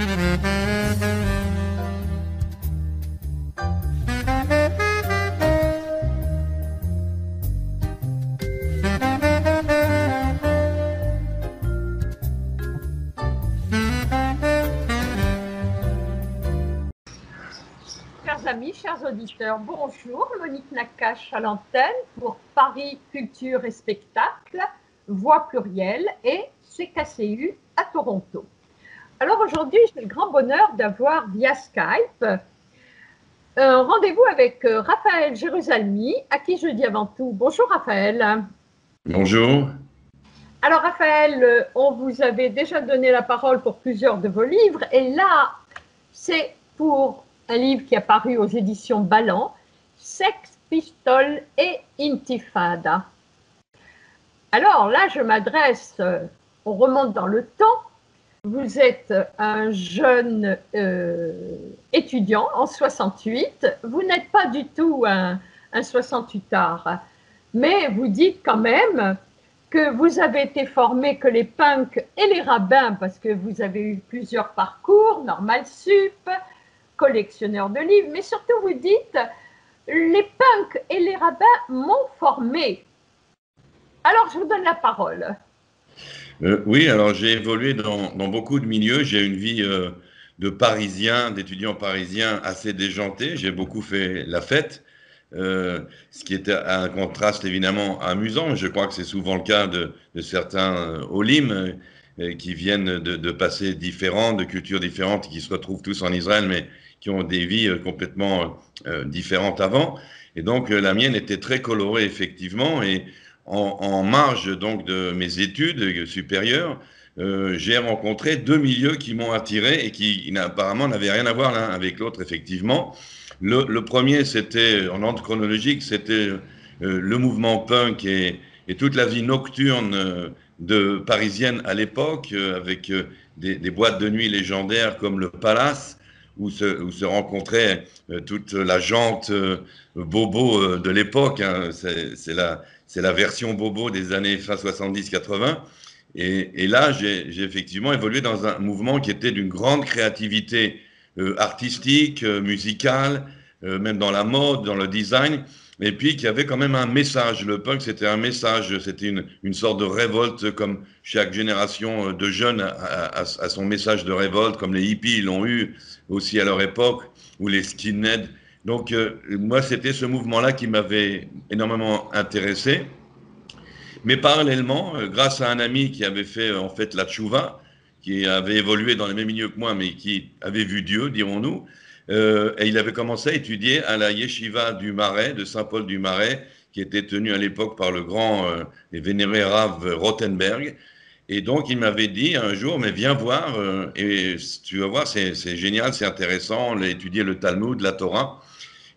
Chers amis, chers auditeurs, bonjour. Monique Nakache à l'antenne pour Paris Culture et Spectacle, Voix plurielle et CKCU à Toronto. Alors aujourd'hui, j'ai le grand bonheur d'avoir via Skype un rendez-vous avec Raphaël Jérusalemi, à qui je dis avant tout bonjour Raphaël. Bonjour. Alors Raphaël, on vous avait déjà donné la parole pour plusieurs de vos livres et là, c'est pour un livre qui est paru aux éditions Ballant, Sex Pistols et Intifada. Alors là, je m'adresse, on remonte dans le temps. Vous êtes un jeune étudiant en 68. Vous n'êtes pas du tout un 68ard, mais vous dites quand même que vous avez été formé que les punks et les rabbins, parce que vous avez eu plusieurs parcours, Normal Sup, collectionneur de livres, mais surtout vous dites les punks et les rabbins m'ont formé. Alors je vous donne la parole. Oui, alors j'ai évolué dans beaucoup de milieux. J'ai une vie de Parisien, d'étudiant parisien assez déjantée. J'ai beaucoup fait la fête, ce qui était un contraste évidemment amusant. Je crois que c'est souvent le cas de certains Olim qui viennent de passés différents, de cultures différentes, qui se retrouvent tous en Israël, mais qui ont des vies complètement différentes avant. Et donc la mienne était très colorée effectivement. Et en marge donc de mes études supérieures, j'ai rencontré deux milieux qui m'ont attiré et qui apparemment n'avaient rien à voir l'un avec l'autre, effectivement. Le premier, c'était, en ordre chronologique, c'était le mouvement punk et toute la vie nocturne parisienne à l'époque, avec des boîtes de nuit légendaires comme le Palace, où se rencontrait toute la jante bobo de l'époque. Hein. C'est la version bobo des années fin 70-80. Et là, j'ai effectivement évolué dans un mouvement qui était d'une grande créativité artistique, musicale, même dans la mode, dans le design, et puis qui avait quand même un message. Le punk, c'était un message, c'était une sorte de révolte, comme chaque génération de jeunes a son message de révolte, comme les hippies l'ont eu aussi à leur époque, ou les skinheads. Donc, moi, c'était ce mouvement-là qui m'avait énormément intéressé. Mais parallèlement, grâce à un ami qui avait fait en fait la tchouva, qui avait évolué dans les mêmes milieux que moi, mais qui avait vu Dieu, dirons-nous, et il avait commencé à étudier à la yeshiva du Marais, de Saint-Paul du Marais, qui était tenue à l'époque par le grand et vénéré Rav Rothenberg. Et donc, il m'avait dit un jour, mais viens voir, et tu vas voir, c'est génial, c'est intéressant, on a étudié le Talmud, la Torah.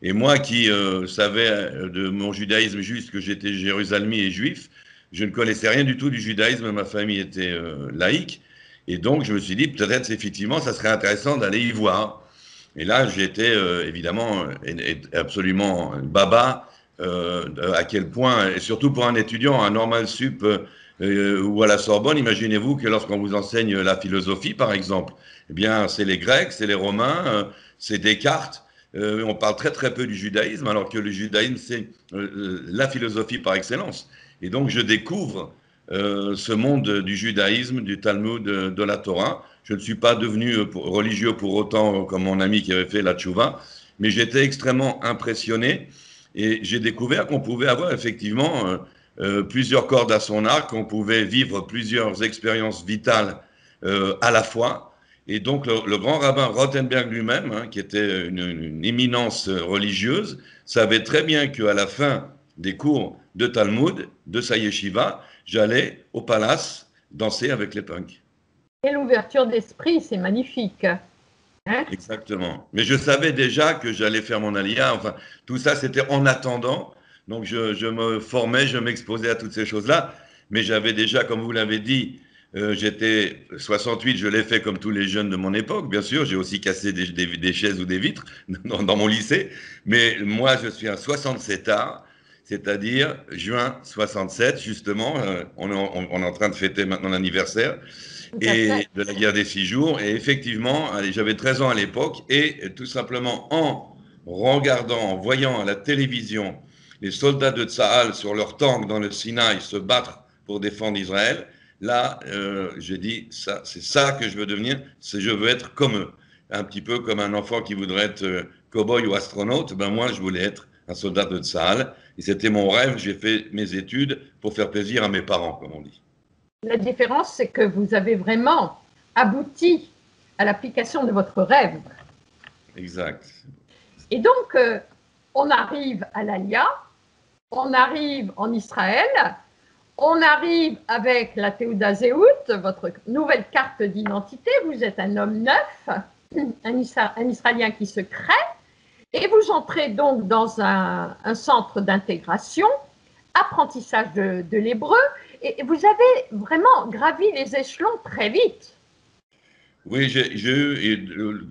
Et moi qui savais de mon judaïsme juste que j'étais jérusalemi et juif, je ne connaissais rien du tout du judaïsme, ma famille était laïque. Et donc, je me suis dit, peut-être effectivement, ça serait intéressant d'aller y voir. Et là, j'étais évidemment absolument baba, à quel point, et surtout pour un étudiant, un normal sup ou à la Sorbonne, imaginez-vous que lorsqu'on vous enseigne la philosophie, par exemple, eh bien, c'est les Grecs, c'est les Romains, c'est Descartes. On parle très très peu du judaïsme, alors que le judaïsme, c'est la philosophie par excellence. Et donc, je découvre ce monde du judaïsme, du Talmud, de la Torah. Je ne suis pas devenu religieux pour autant comme mon ami qui avait fait la tchouva, mais j'étais extrêmement impressionné et j'ai découvert qu'on pouvait avoir effectivement plusieurs cordes à son arc, qu'on pouvait vivre plusieurs expériences vitales à la fois. Et donc, le grand rabbin Rothenberg lui-même, hein, qui était une éminence religieuse, savait très bien qu'à la fin des cours de Talmud, de sa yeshiva, j'allais au palace danser avec les punks. Quelle ouverture d'esprit, c'est magnifique. Hein? Exactement. Mais je savais déjà que j'allais faire mon alia. Enfin, tout ça, c'était en attendant. Donc, je me formais, je m'exposais à toutes ces choses-là. Mais j'avais déjà, comme vous l'avez dit, j'étais 68, je l'ai fait comme tous les jeunes de mon époque, bien sûr. J'ai aussi cassé des chaises ou des vitres dans mon lycée. Mais moi, je suis un 67ard, c'est-à-dire juin 67, justement. On est en train de fêter maintenant l'anniversaire. tout à fait. et de la guerre des 6 jours. Et effectivement, j'avais 13 ans à l'époque, et tout simplement en regardant, en voyant à la télévision les soldats de Tsahal sur leurs tanks dans le Sinaï se battre pour défendre Israël, là, j'ai dit, c'est ça que je veux devenir, je veux être comme eux. Un petit peu comme un enfant qui voudrait être cow-boy ou astronaute, ben moi, je voulais être un soldat de Tsahal. Et c'était mon rêve, j'ai fait mes études pour faire plaisir à mes parents, comme on dit. La différence, c'est que vous avez vraiment abouti à l'application de votre rêve. Exact. Et donc, on arrive à l'Alia, on arrive en Israël, on arrive avec la Théouda Zéhout, votre nouvelle carte d'identité. Vous êtes un homme neuf, un Israélien qui se crée, et vous entrez donc dans un centre d'intégration, apprentissage de l'hébreu, et vous avez vraiment gravi les échelons très vite. Oui,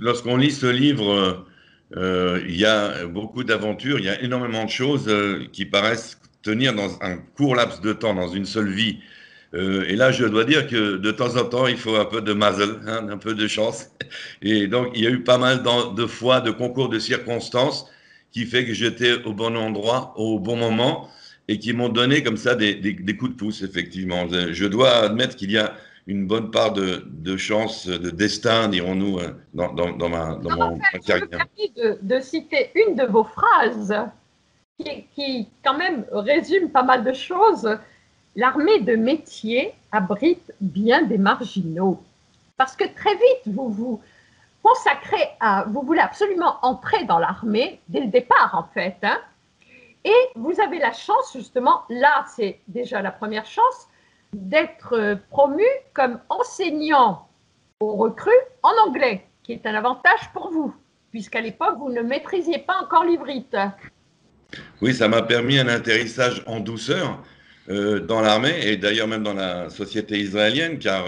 lorsqu'on lit ce livre, il y a beaucoup d'aventures, il y a énormément de choses qui paraissent tenir dans un court laps de temps, dans une seule vie. Et là, je dois dire que de temps en temps, il faut un peu de mazel, hein, un peu de chance. Et donc, il y a eu pas mal de fois de concours de circonstances qui fait que j'étais au bon endroit, au bon moment, et qui m'ont donné comme ça des coups de pouce, effectivement. Je dois admettre qu'il y a une bonne part de chance, de destin, dirons-nous, dans ma Je me carrière. permets de citer une de vos phrases qui, quand même, résume pas mal de choses. L'armée de métier abrite bien des marginaux. Parce que très vite, vous vous consacrez vous voulez absolument entrer dans l'armée dès le départ, en fait. Hein, et vous avez la chance, justement, là, c'est déjà la première chance, d'être promu comme enseignant aux recrues en anglais, qui est un avantage pour vous, puisqu'à l'époque, vous ne maîtrisiez pas encore l'ivrite. Oui, ça m'a permis un atterrissage en douceur dans l'armée et d'ailleurs même dans la société israélienne, car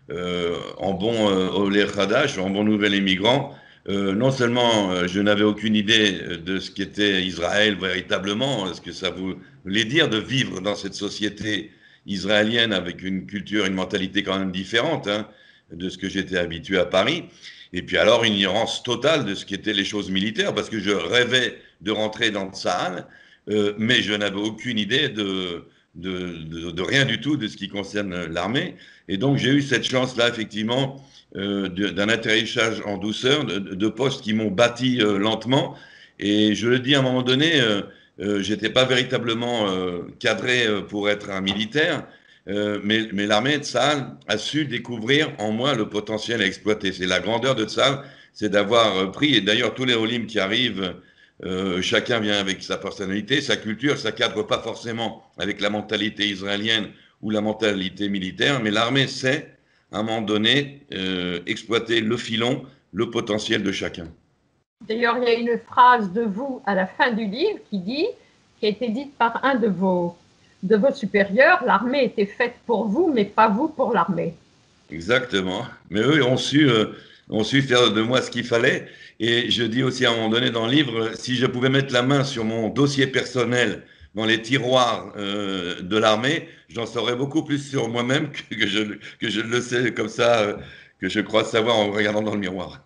en bon Olé Khadash, en bon nouvel émigrant, non seulement je n'avais aucune idée de ce qu'était Israël véritablement, ce que ça voulait dire de vivre dans cette société israélienne avec une culture, une mentalité quand même différente hein, de ce que j'étais habitué à Paris. Et puis alors une ignorance totale de ce qu'étaient les choses militaires, parce que je rêvais de rentrer dans Tsahal, mais je n'avais aucune idée de rien du tout de ce qui concerne l'armée. Et donc j'ai eu cette chance-là, effectivement, d'un atterrissage en douceur, de postes qui m'ont bâti lentement. Et je le dis à un moment donné, j'étais pas véritablement cadré pour être un militaire, mais l'armée de Tsahal a su découvrir en moi le potentiel à exploiter. C'est la grandeur de Tsahal, c'est d'avoir pris, et d'ailleurs tous les Olim qui arrivent, chacun vient avec sa personnalité, sa culture, ça cadre pas forcément avec la mentalité israélienne ou la mentalité militaire, mais l'armée sait, à un moment donné, exploiter le filon, le potentiel de chacun. D'ailleurs, il y a une phrase de vous à la fin du livre qui a été dite par un de vos supérieurs, l'armée était faite pour vous, mais pas vous pour l'armée. Exactement. Mais eux ont su faire de moi ce qu'il fallait. Et je dis aussi à un moment donné dans le livre, si je pouvais mettre la main sur mon dossier personnel dans les tiroirs de l'armée, j'en saurais beaucoup plus sur moi-même que je le sais comme ça, que je crois savoir en regardant dans le miroir.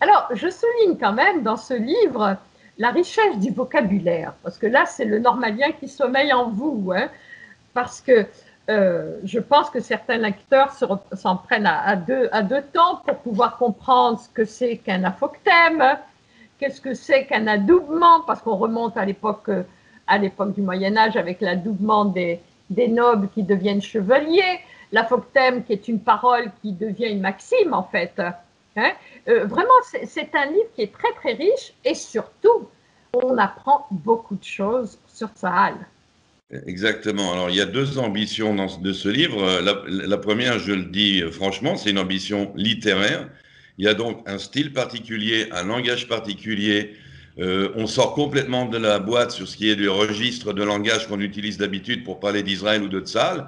Alors, je souligne quand même dans ce livre la richesse du vocabulaire, parce que là, c'est le normalien qui sommeille en vous, hein, parce que je pense que certains lecteurs s'en prennent à deux temps pour pouvoir comprendre ce que c'est qu'un aphoctème, qu'est-ce que c'est qu'un adoubement, parce qu'on remonte à l'époque du Moyen-Âge avec l'adoubement des nobles qui deviennent chevaliers, l'aphoctème qui est une parole qui devient une maxime en fait. Hein, vraiment, c'est un livre qui est très très riche et surtout, on apprend beaucoup de choses sur Tsahal. Exactement. Alors, il y a deux ambitions de ce livre. La première, je le dis franchement, c'est une ambition littéraire. Il y a donc un style particulier, un langage particulier. On sort complètement de la boîte sur ce qui est du registre de langage qu'on utilise d'habitude pour parler d'Israël ou de Tzahal.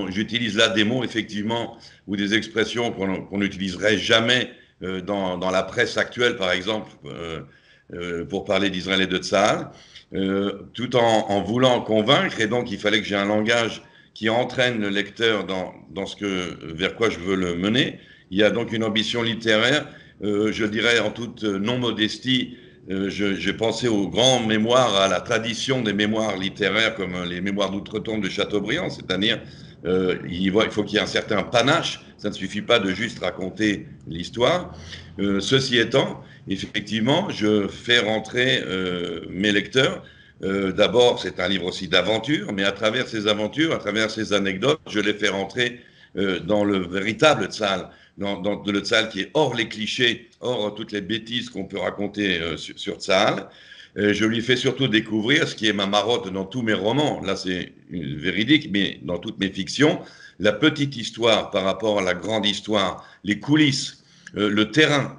J'utilise là des mots, effectivement, ou des expressions qu'on n'utiliserait jamais dans la presse actuelle, par exemple, pour parler d'Israël et de Tzahal. Tout en voulant convaincre, et donc il fallait que j'ai un langage qui entraîne le lecteur dans vers quoi je veux le mener. Il y a donc une ambition littéraire, je dirais en toute non-modestie. J'ai pensé aux grands mémoires, à la tradition des mémoires littéraires comme les mémoires d'outre-tombe de Chateaubriand, c'est-à-dire il faut qu'il y ait un certain panache, ça ne suffit pas de juste raconter l'histoire. Ceci étant, effectivement, je fais rentrer mes lecteurs. D'abord, c'est un livre aussi d'aventure, mais à travers ces aventures, à travers ces anecdotes, je les fais rentrer dans le véritable Tzal, dans le Tzal qui est hors les clichés, hors toutes les bêtises qu'on peut raconter sur Tzal. Je lui fais surtout découvrir ce qui est ma marotte dans tous mes romans. Là, c'est véridique, mais dans toutes mes fictions, la petite histoire par rapport à la grande histoire, les coulisses, le terrain,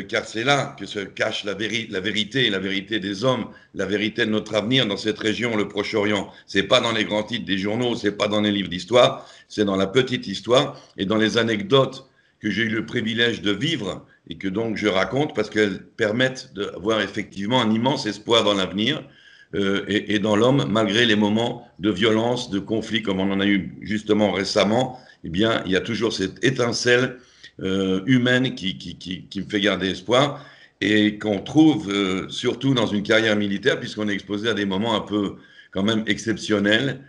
car c'est là que se cache la vérité des hommes, la vérité de notre avenir dans cette région, le Proche-Orient. C'est pas dans les grands titres des journaux, c'est pas dans les livres d'histoire, c'est dans la petite histoire et dans les anecdotes que j'ai eu le privilège de vivre et que donc je raconte parce qu'elles permettent d'avoir effectivement un immense espoir dans l'avenir et dans l'homme, malgré les moments de violence, de conflit comme on en a eu justement récemment. Eh bien, il y a toujours cette étincelle humaine qui me fait garder espoir et qu'on trouve surtout dans une carrière militaire puisqu'on est exposé à des moments un peu quand même exceptionnels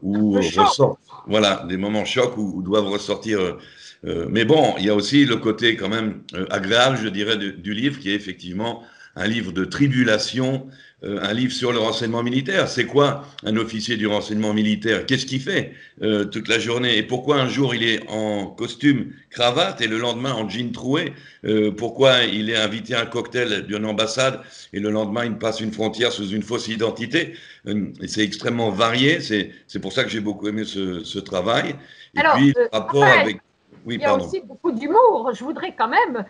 où ressortent, voilà, des moments chocs où doivent ressortir. Mais bon, il y a aussi le côté quand même agréable, je dirais, du livre qui est effectivement un livre de tribulation, un livre sur le renseignement militaire. C'est quoi un officier du renseignement militaire? Qu'est-ce qu'il fait toute la journée? Et pourquoi un jour il est en costume cravate et le lendemain en jean troué? Pourquoi il est invité à un cocktail d'une ambassade et le lendemain il passe une frontière sous une fausse identité? C'est extrêmement varié. C'est pour ça que j'ai beaucoup aimé ce travail. Et alors, puis, rapport Raphaël, avec... Oui, il y a pardon. aussi beaucoup d'humour. Je voudrais quand même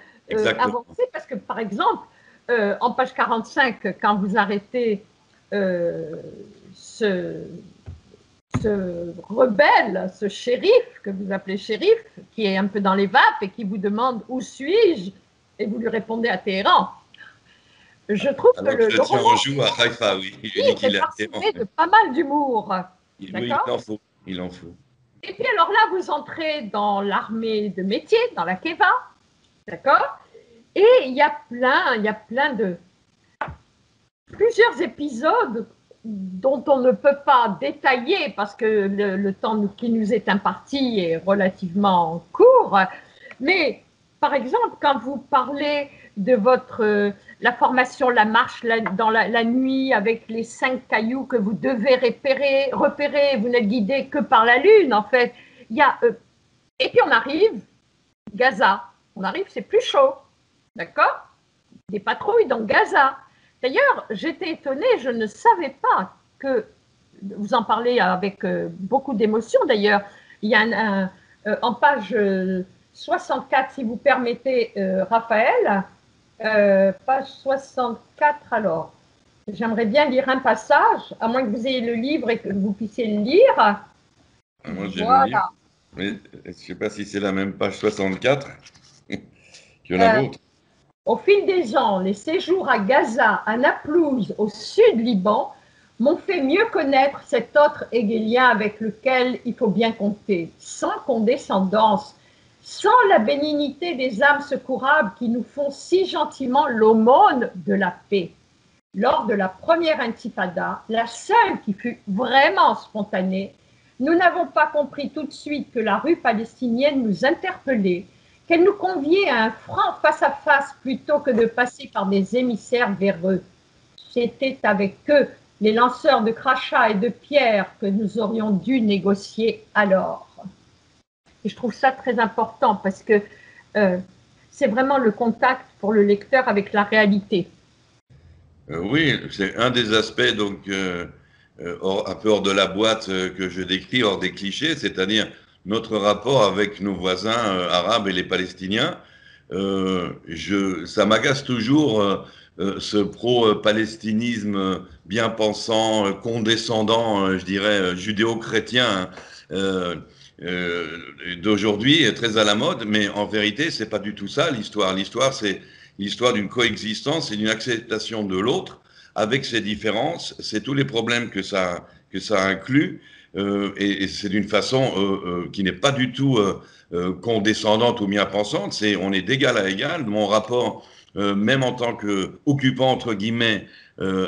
avancer parce que, par exemple, en page 45, quand vous arrêtez ce rebelle, ce shérif, que vous appelez shérif, qui est un peu dans les vapes et qui vous demande où suis-je, et vous lui répondez à Téhéran. Je trouve que le roman joue à Haïfa, oui. Il lui dit qu'il est est à Téhéran. parsemé de pas mal d'humour. Oui, D'accord? il en faut. Il en faut. Et puis alors là, vous entrez dans l'armée de métier, dans la Keva, d'accord? Et il y a plein de plusieurs épisodes dont on ne peut pas détailler parce que le temps qui nous est imparti est relativement court. Mais par exemple, quand vous parlez de la formation, la marche dans la nuit avec les 5 cailloux que vous devez repérer, vous n'êtes guidé que par la lune en fait. Et puis on arrive, Gaza, c'est plus chaud, d'accord? Des patrouilles dans Gaza. D'ailleurs, j'étais étonnée, je ne savais pas que, vous en parlez avec beaucoup d'émotion d'ailleurs, il y a en page 64, si vous permettez, Raphaël, page 64, alors, j'aimerais bien lire un passage, à moins que vous ayez le livre et que vous puissiez le lire. Moi, j'ai le livre, mais je ne sais pas si c'est la même page 64 que la vôtre. Au fil des ans, les séjours à Gaza, à Naplouse, au sud Liban, m'ont fait mieux connaître cet autre hégélien avec lequel il faut bien compter, sans condescendance, sans la bénignité des âmes secourables qui nous font si gentiment l'aumône de la paix. Lors de la première intifada, la seule qui fut vraiment spontanée, nous n'avons pas compris tout de suite que la rue palestinienne nous interpellait, qu'elle nous conviait à un franc face-à-face plutôt que de passer par des émissaires véreux. C'était avec eux, les lanceurs de crachats et de pierres, que nous aurions dû négocier alors. Et je trouve ça très important parce que c'est vraiment le contact pour le lecteur avec la réalité. Oui, c'est un des aspects donc un peu hors de la boîte que je décris, hors des clichés, c'est-à-dire notre rapport avec nos voisins arabes et les Palestiniens. Ça m'agace toujours ce pro-palestinisme bien pensant, condescendant, je dirais, judéo-chrétien d'aujourd'hui, très à la mode, mais en vérité, c'est pas du tout ça l'histoire. L'histoire, c'est l'histoire d'une coexistence et d'une acceptation de l'autre avec ses différences. C'est tous les problèmes que ça inclut. et c'est d'une façon qui n'est pas du tout condescendante ou bien pensante. On est d'égal à égal. Mon rapport, même en tant qu'occupant, entre guillemets,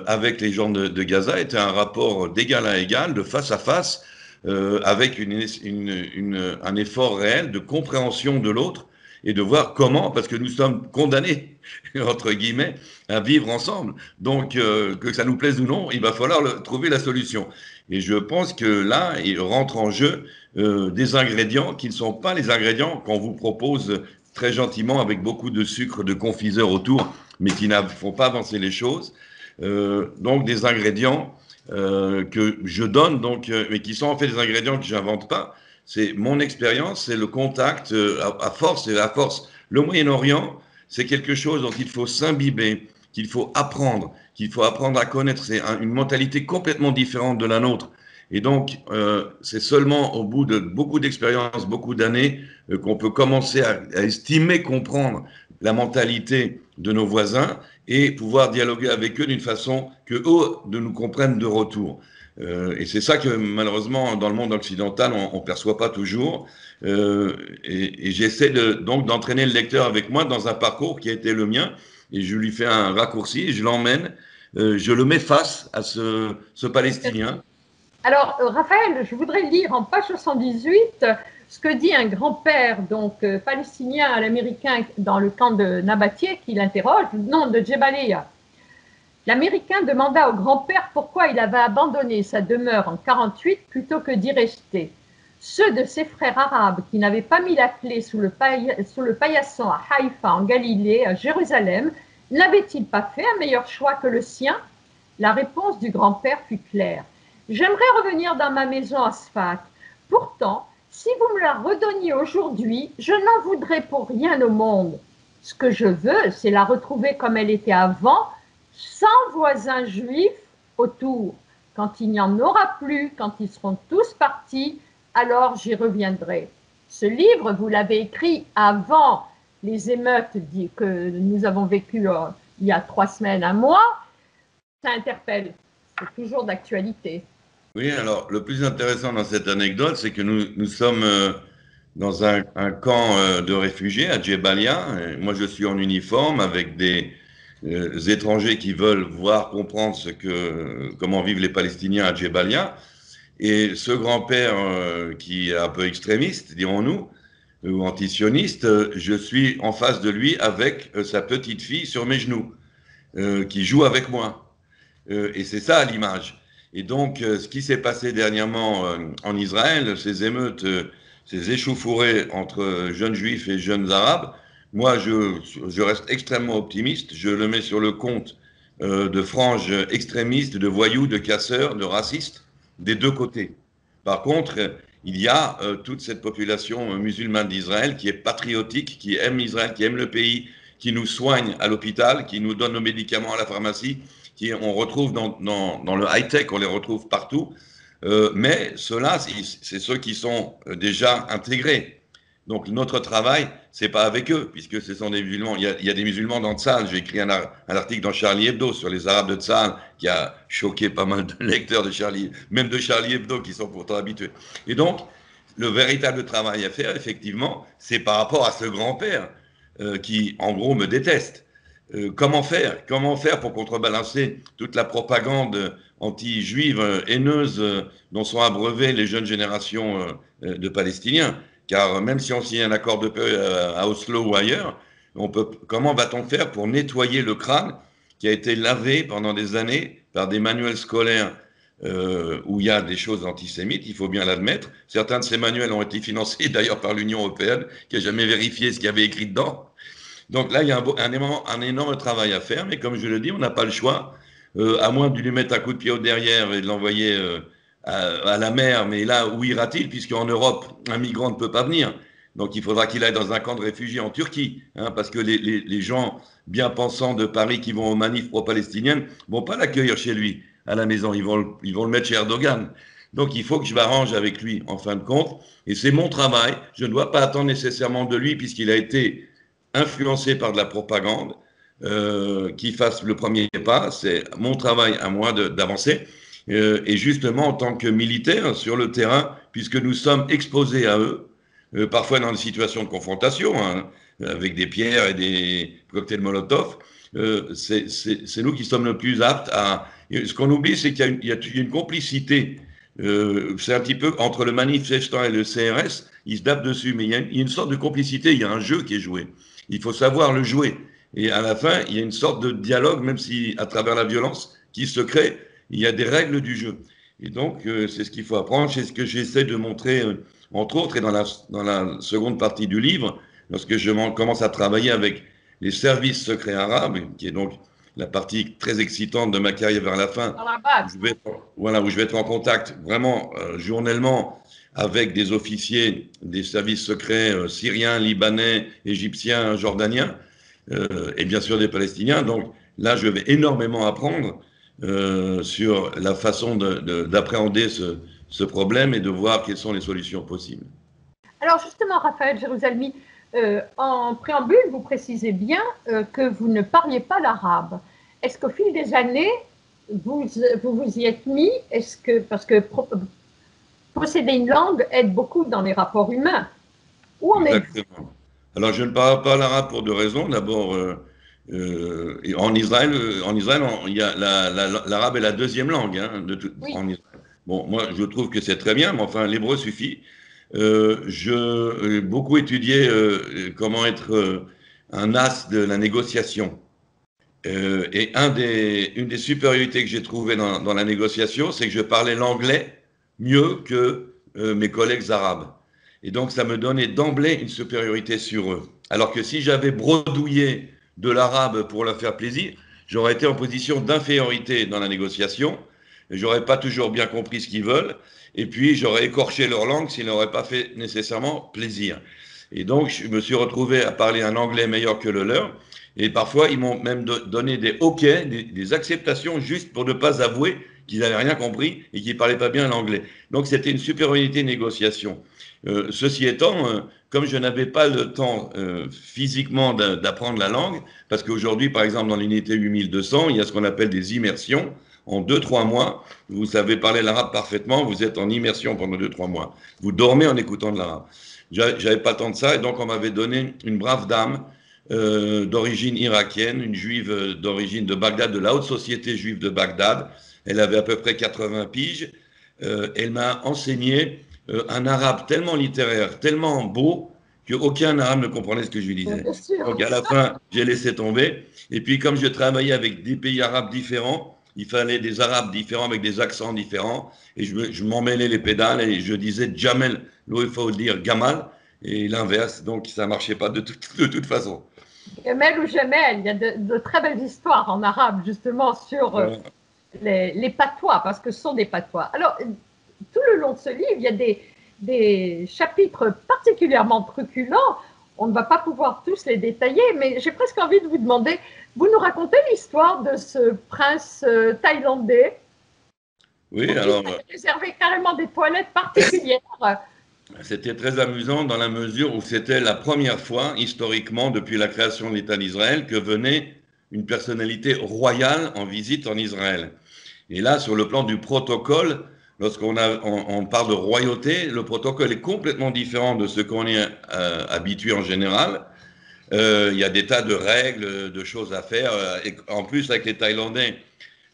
avec les gens de Gaza, était un rapport d'égal à égal, de face à face, avec un effort réel de compréhension de l'autre et de voir comment, parce que nous sommes condamnés, entre guillemets, à vivre ensemble. Donc, que ça nous plaise ou non, il va falloir trouver la solution. Et je pense que là, il rentre en jeu des ingrédients qui ne sont pas les ingrédients qu'on vous propose très gentiment avec beaucoup de sucre, de confiseur autour, mais qui ne font pas avancer les choses. Donc, des ingrédients que je donne, donc, mais qui sont en fait des ingrédients que je n'invente pas. C'est mon expérience, c'est le contact à force et à force. Le Moyen-Orient, c'est quelque chose dont il faut s'imbiber, qu'il faut apprendre à connaître. C'est une mentalité complètement différente de la nôtre. Et donc, c'est seulement au bout de beaucoup d'expériences, beaucoup d'années, qu'on peut commencer à estimer, comprendre la mentalité de nos voisins et pouvoir dialoguer avec eux d'une façon que eux nous comprennent de retour. Et c'est ça que malheureusement dans le monde occidental on perçoit pas toujours. Et j'essaie donc d'entraîner le lecteur avec moi dans un parcours qui a été le mien. Et je lui fais un raccourci, je l'emmène, je le mets face à ce Palestinien. Alors, Raphaël, je voudrais lire en page 78 ce que dit un grand-père, donc palestinien à l'américain dans le camp de Nabatie, qui l'interroge, non, de Djebalia. L'Américain demanda au grand-père pourquoi il avait abandonné sa demeure en 1948 plutôt que d'y rester. Ceux de ses frères arabes qui n'avaient pas mis la clé sous le paillasson à Haïfa, en Galilée, à Jérusalem, n'avaient-ils pas fait un meilleur choix que le sien? La réponse du grand-père fut claire. J'aimerais revenir dans ma maison à Sfat. Pourtant, si vous me la redonniez aujourd'hui, je n'en voudrais pour rien au monde. Ce que je veux, c'est la retrouver comme elle était avant, sans voisins juifs autour. Quand il n'y en aura plus, quand ils seront tous partis, alors j'y reviendrai. Ce livre, vous l'avez écrit avant les émeutes que nous avons vécues il y a 3 semaines, un mois. Ça interpelle. C'est toujours d'actualité. Oui, alors le plus intéressant dans cette anecdote, c'est que nous sommes dans un camp de réfugiés à Djebalia. Moi, je suis en uniforme avec des étrangers qui veulent voir, comprendre comment vivent les Palestiniens à Djebalia. Et ce grand-père qui est un peu extrémiste, dirons-nous, ou antisioniste, je suis en face de lui avec sa petite fille sur mes genoux, qui joue avec moi. Et c'est ça l'image. Et donc, ce qui s'est passé dernièrement en Israël, ces émeutes, ces échauffourées entre jeunes juifs et jeunes arabes, moi, je reste extrêmement optimiste. Je le mets sur le compte de franges extrémistes, de voyous, de casseurs, de racistes, des deux côtés. Par contre, il y a toute cette population musulmane d'Israël qui est patriotique, qui aime Israël, qui aime le pays, qui nous soigne à l'hôpital, qui nous donne nos médicaments à la pharmacie, on retrouve dans le high-tech, on les retrouve partout. Mais ceux-là, c'est ceux qui sont déjà intégrés. Donc notre travail, c'est pas avec eux, puisque ce sont des musulmans. Il y a des musulmans dans Tzal. J'ai écrit un article dans Charlie Hebdo sur les Arabes de Tzal, qui a choqué pas mal de lecteurs même de Charlie Hebdo, qui sont pourtant habitués. Et donc, le véritable travail à faire, effectivement, c'est par rapport à ce grand-père qui, en gros, me déteste. Comment faire pour contrebalancer toute la propagande anti-juive haineuse dont sont abreuvées les jeunes générations de Palestiniens? Car même si on signe un accord de paix à Oslo ou ailleurs, comment va-t-on faire pour nettoyer le crâne qui a été lavé pendant des années par des manuels scolaires où il y a des choses antisémites, il faut bien l'admettre. Certains de ces manuels ont été financés d'ailleurs par l'Union européenne, qui n'a jamais vérifié ce qu'il y avait écrit dedans. Donc là, il y a un énorme travail à faire, mais comme je le dis, on n'a pas le choix, à moins de lui mettre un coup de pied au derrière et de l'envoyer à la mer. Mais là, où ira-t-il? Puisqu'en Europe, un migrant ne peut pas venir. Donc il faudra qu'il aille dans un camp de réfugiés en Turquie, hein, parce que les gens bien pensants de Paris qui vont aux manifs pro-palestiniennes ne vont pas l'accueillir chez lui, à la maison. Ils vont le mettre chez Erdogan. Donc il faut que je m'arrange avec lui, en fin de compte. Et c'est mon travail. Je ne dois pas attendre nécessairement de lui, puisqu'il a été influencé par de la propagande, qui fasse le premier pas. C'est mon travail à moi d'avancer. et justement en tant que militaires sur le terrain, puisque nous sommes exposés à eux, parfois dans des situations de confrontation, hein, avec des pierres et des cocktails Molotov, c'est nous qui sommes le plus aptes à... Ce qu'on oublie, c'est qu'il y a une complicité. C'est un petit peu entre le manifestant et le CRS, ils se tapent dessus, mais il y a une sorte de complicité, il y a un jeu qui est joué. Il faut savoir le jouer. Et à la fin, il y a une sorte de dialogue, même si à travers la violence qui se crée, il y a des règles du jeu. Et donc, c'est ce qu'il faut apprendre, c'est ce que j'essaie de montrer, entre autres, et dans la seconde partie du livre, lorsque je commence à travailler avec les services secrets arabes, qui est donc la partie très excitante de ma carrière vers la fin, Dans la base. où je vais être en contact vraiment journellement avec des officiers des services secrets syriens, libanais, égyptiens, jordaniens, et bien sûr des Palestiniens. Donc là, je vais énormément apprendre sur la façon d'appréhender ce problème et de voir quelles sont les solutions possibles. Alors justement, Raphaël Jérusalemi, en préambule, vous précisez bien que vous ne parliez pas l'arabe. Est-ce qu'au fil des années, vous y êtes mis? Parce que posséder une langue aide beaucoup dans les rapports humains. Où en êtes-vous? Exactement. Alors, je ne parle pas l'arabe pour deux raisons. D'abord, en Israël, l'arabe est la deuxième langue, hein, Oui. en Israël. Bon, moi, je trouve que c'est très bien, mais enfin, l'hébreu suffit. J'ai beaucoup étudié comment être un as de la négociation. Et une des supériorités que j'ai trouvées dans la négociation, c'est que je parlais l'anglais mieux que mes collègues arabes. Et donc, ça me donnait d'emblée une supériorité sur eux. Alors que si j'avais bredouillé de l'arabe pour leur faire plaisir, j'aurais été en position d'infériorité dans la négociation. J'aurais pas toujours bien compris ce qu'ils veulent. Et puis, j'aurais écorché leur langue s'ils n'auraient pas fait nécessairement plaisir. Et donc, je me suis retrouvé à parler un anglais meilleur que le leur. Et parfois, ils m'ont même donné des OK, des acceptations juste pour ne pas avouer qu'ils n'avaient rien compris et qu'ils ne parlaient pas bien l'anglais. Donc, c'était une supériorité de négociation. Ceci étant, comme je n'avais pas le temps physiquement d'apprendre la langue, parce qu'aujourd'hui, par exemple, dans l'unité 8200, il y a ce qu'on appelle des immersions. En 2-3 mois, vous savez parler l'arabe parfaitement, vous êtes en immersion pendant 2-3 mois. Vous dormez en écoutant de l'arabe. J'avais pas le temps de ça, et donc on m'avait donné une brave dame d'origine irakienne, une juive d'origine de Bagdad, de la haute société juive de Bagdad. Elle avait à peu près 80 piges. Elle m'a enseigné un arabe tellement littéraire, tellement beau, qu'aucun arabe ne comprenait ce que je lui disais. Donc à la fin, j'ai laissé tomber. Et puis comme je travaillais avec des pays arabes différents, il fallait des arabes différents avec des accents différents. Et je m'emmêlais les pédales et je disais Jamel, là il faut dire Gamal, et l'inverse. Donc ça ne marchait pas de toute façon. Gamel ou Jamel, il y a de très belles histoires en arabe justement sur les patois, parce que ce sont des patois. Alors, tout le long de ce livre, il y a des chapitres particulièrement truculents. On ne va pas pouvoir tous les détailler, mais j'ai presque envie de vous demander, vous nous racontez l'histoire de ce prince thaïlandais? Oui, alors... Il réservé carrément des toilettes particulières. C'était très amusant dans la mesure où c'était la première fois, historiquement, depuis la création de l'État d'Israël, que venait une personnalité royale en visite en Israël. Et là, sur le plan du protocole, lorsqu'on on parle de royauté, le protocole est complètement différent de ce qu'on est habitué en général. Il y a des tas de règles, de choses à faire. Et en plus, avec les Thaïlandais,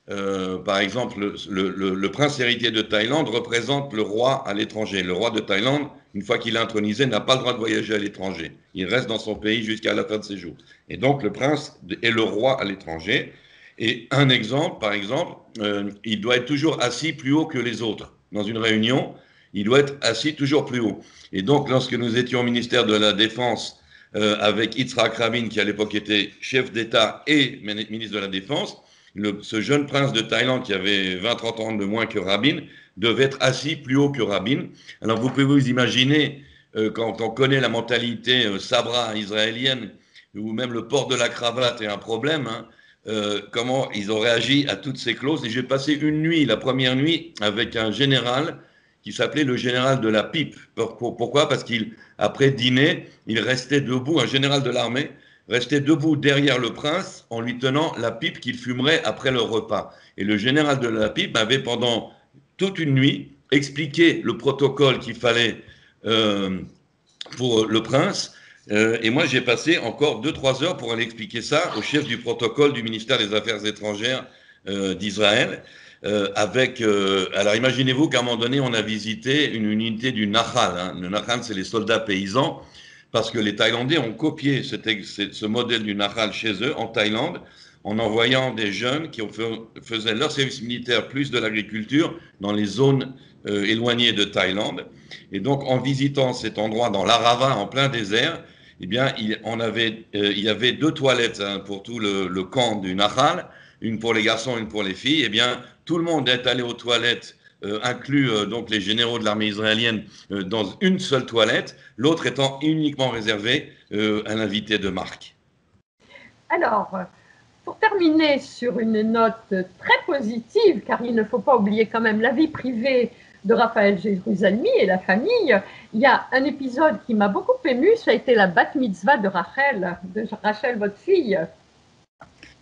par exemple, le prince héritier de Thaïlande représente le roi à l'étranger. Le roi de Thaïlande, une fois qu'il est intronisé, n'a pas le droit de voyager à l'étranger. Il reste dans son pays jusqu'à la fin de ses jours. Et donc, le prince est le roi à l'étranger. Et un exemple, par exemple, il doit être toujours assis plus haut que les autres. Dans une réunion, il doit être assis toujours plus haut. Et donc, lorsque nous étions au ministère de la Défense avec Yitzhak Rabin, qui à l'époque était chef d'État et ministre de la Défense, ce jeune prince de Thaïlande qui avait 20-30 ans de moins que Rabin devait être assis plus haut que Rabin. Alors vous pouvez vous imaginer, quand on connaît la mentalité sabra israélienne, où même le port de la cravate est un problème, hein, comment ils ont réagi à toutes ces clauses. Et j'ai passé une nuit, la première nuit, avec un général qui s'appelait le général de la pipe. Pourquoi? Parce qu'après dîner, il restait debout, un général de l'armée, restait debout derrière le prince en lui tenant la pipe qu'il fumerait après le repas. Et le général de la pipe avait pendant toute une nuit expliqué le protocole qu'il fallait pour le prince. Et moi, j'ai passé encore 2-3 heures pour aller expliquer ça au chef du protocole du ministère des Affaires étrangères d'Israël. Alors imaginez-vous qu'à un moment donné, on a visité une unité du Nahal. Hein. Le Nahal, c'est les soldats paysans, parce que les Thaïlandais ont copié ce modèle du Nahal chez eux, en Thaïlande, en envoyant des jeunes qui faisaient leur service militaire plus de l'agriculture dans les zones éloignées de Thaïlande. Et donc, en visitant cet endroit dans l'Arava, en plein désert, eh bien, il y avait 2 toilettes hein, pour tout le camp du Nahal, une pour les garçons, une pour les filles. Eh bien, tout le monde est allé aux toilettes, inclus donc les généraux de l'armée israélienne, dans une seule toilette, l'autre étant uniquement réservée à l'invité de marque. Alors, pour terminer sur une note très positive, car il ne faut pas oublier quand même la vie privée de Raphaël Jérusalemi et la famille, il y a un épisode qui m'a beaucoup ému, ça a été la bat mitzvah de Rachel, votre fille.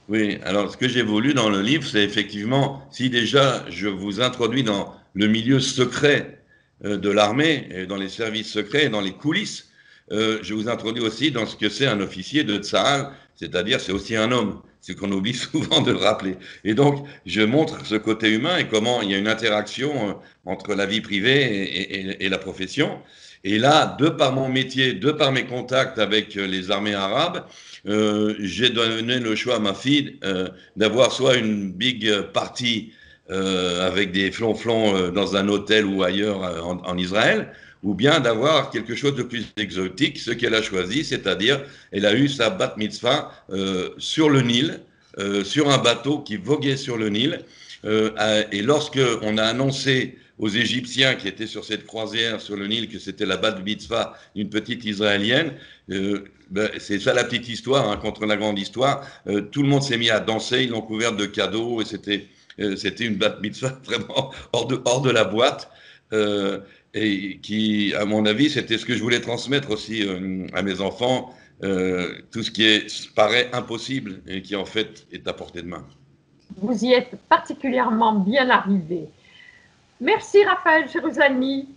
Oui, alors ce que j'ai voulu dans le livre, c'est effectivement, si déjà je vous introduis dans le milieu secret de l'armée, et dans les services secrets, et dans les coulisses, je vous introduis aussi dans ce que c'est un officier de Tsahal, c'est-à-dire c'est aussi un homme, c'est qu'on oublie souvent de le rappeler. Et donc, je montre ce côté humain et comment il y a une interaction entre la vie privée et la profession. Et là, de par mon métier, de par mes contacts avec les armées arabes, j'ai donné le choix à ma fille d'avoir soit une big party avec des flonflons dans un hôtel ou ailleurs en Israël, ou bien d'avoir quelque chose de plus exotique, ce qu'elle a choisi, c'est-à-dire elle a eu sa bat mitzvah sur le Nil, sur un bateau qui voguait sur le Nil, et lorsque on a annoncé aux Égyptiens qui étaient sur cette croisière sur le Nil que c'était la bat mitzvah d'une petite Israélienne, c'est ça la petite histoire hein, contre la grande histoire, tout le monde s'est mis à danser, ils l'ont couverte de cadeaux et c'était une bat mitzvah vraiment hors de la boîte. Et qui, à mon avis, c'était ce que je voulais transmettre aussi à mes enfants, tout ce qui paraît impossible et qui en fait est à portée de main. Vous y êtes particulièrement bien arrivé. Merci Raphaël Jérusalemi.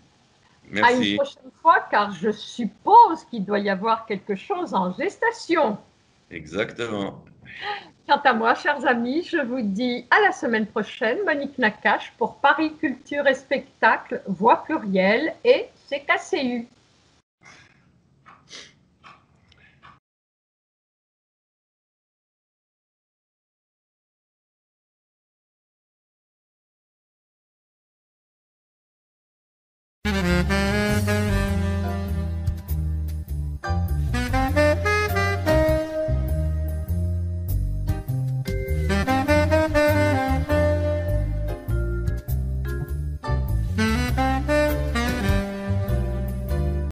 Merci. À une prochaine fois, car je suppose qu'il doit y avoir quelque chose en gestation. Exactement. Quant à moi, chers amis, je vous dis à la semaine prochaine. Monique Nakache pour Paris Culture et Spectacle, Voix plurielle et CKCU.